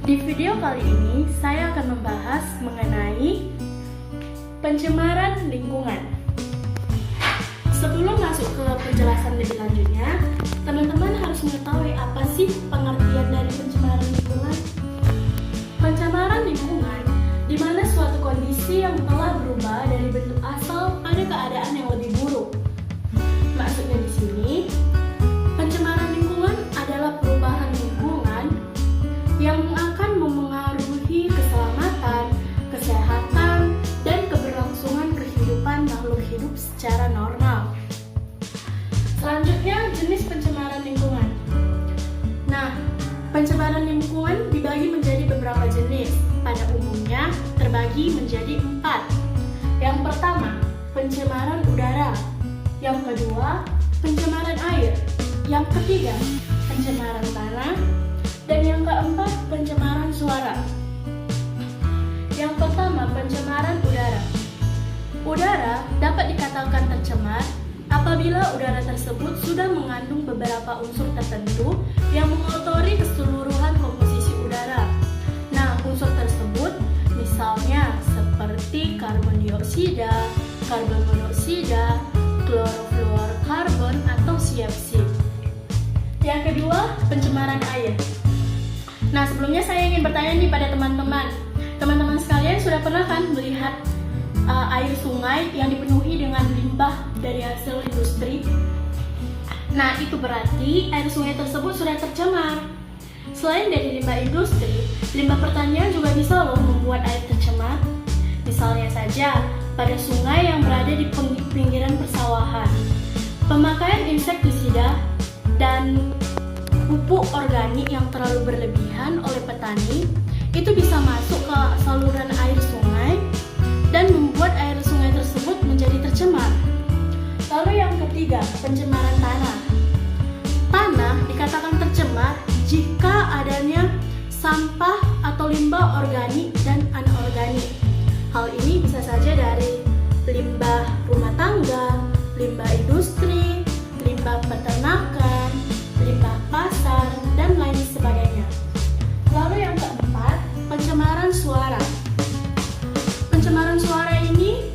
Di video kali ini, saya akan membahas mengenai pencemaran lingkungan. Sebelum masuk ke penjelasan lebih lanjutnya, teman-teman harus mengetahui apa sih pengertian dari pencemaran lingkungan. Pencemaran lingkungan di mana suatu kondisi yang telah berubah dari bentuk asal pada keadaan yang lebih buruk. Maksudnya di sini, pencemaran lingkungan adalah perubahan lingkungan yang akan memengaruhi keselamatan, kesehatan, dan keberlangsungan kehidupan makhluk hidup secara normal. Selanjutnya, jenis pencemaran lingkungan. Nah, pencemaran lingkungan dibagi menjadi beberapa jenis. Pada umumnya, terbagi menjadi 4. Yang pertama, pencemaran udara. Yang kedua, pencemaran air. Yang ketiga, pencemaran tanah. Dan yang keempat, pencemaran suara. Yang pertama, pencemaran udara. Udara dapat dikatakan tercemar apabila udara tersebut sudah mengandung beberapa unsur tertentu yang mengotori keseluruhan komposisi udara. Nah, unsur tersebut misalnya seperti karbon dioksida, karbon monoksida, klorofluorkarbon atau CFC. Yang kedua, pencemaran air. Nah, sebelumnya saya ingin bertanya nih pada teman-teman. Teman-teman sekalian sudah pernah kan melihat air sungai yang dipenuhi dengan limbah dari hasil industri? Nah, itu berarti air sungai tersebut sudah tercemar. Selain dari limbah industri, limbah pertanian juga bisa loh membuat air tercemar. Misalnya saja, pada sungai yang berada di pinggiran persawahan. Pemakaian insektisida dan pupuk organik yang terlalu berlebihan oleh petani itu bisa masuk ke saluran air sungai dan membuat air sungai tersebut menjadi tercemar. Lalu yang ketiga, pencemaran tanah. Tanah dikatakan tercemar jika adanya sampah atau limbah organik dan anorganik. Hal ini bisa saja dari limbah rumah tangga, limbah industri, limbah peternakan, limbah pasar, dan lain sebagainya. Lalu yang keempat, pencemaran suara. Pencemaran suara ini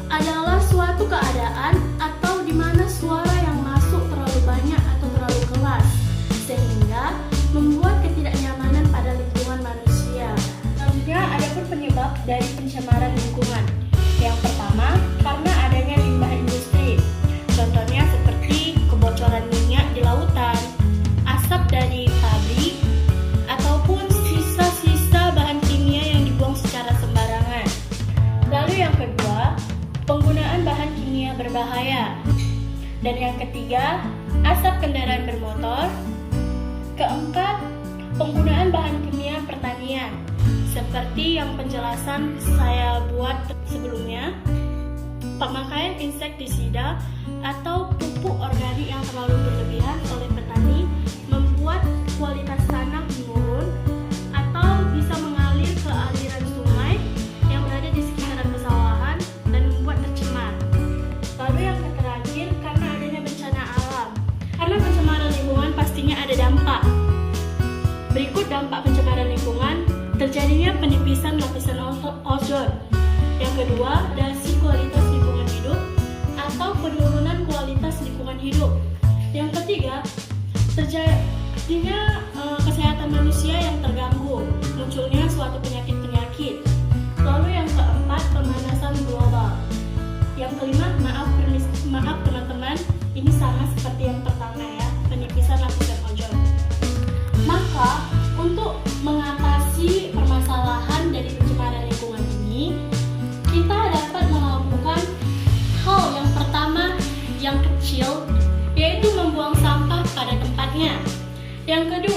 adalah suatu keadaan atau di mana suara yang masuk terlalu banyak atau terlalu keras sehingga membuat ketidaknyamanan pada lingkungan manusia. Selanjutnya, ada pun penyebab dari pencemaran lingkungan. Yang pertama, karena adanya limbah industri. Contohnya seperti kebocoran minyak di lautan, asap dari pabrik, ataupun sisa-sisa bahan kimia yang dibuang secara sembarangan. Lalu yang kedua, penggunaan bahan kimia berbahaya. Dan yang ketiga, asap kendaraan bermotor. Keempat, penggunaan bahan kimia pertanian. Seperti yang penjelasan saya buat sebelumnya, pemakaian insektisida atau pupuk organik yang terlalu berlebihan oleh petani membuat kualitas tanah menurun atau bisa mengalir ke aliran sungai yang berada di sekitaran pesawahan dan membuat tercemar. Lalu yang terakhir, karena adanya bencana alam. Karena pencemaran lingkungan pastinya ada dampak. Berikut dampak pencemaran lingkungan: terjadinya penipisan lapisan ozon. Yang kedua, degradasi kualitas lingkungan hidup atau penurunan kualitas lingkungan hidup. Yang ketiga, terjadinya kesehatan manusia yang terganggu, munculnya suatu penyakit-penyakit. Lalu yang keempat, pemanasan global. Yang kelima, maaf teman-teman, ini sama seperti yang pertama ya, penipisan lapisan ozon. Maka, untuk mengatasi permasalahan dari pencemaran lingkungan ini, kita dapat melakukan hal yang pertama yang kecil, yaitu membuang sampah pada tempatnya. Yang kedua,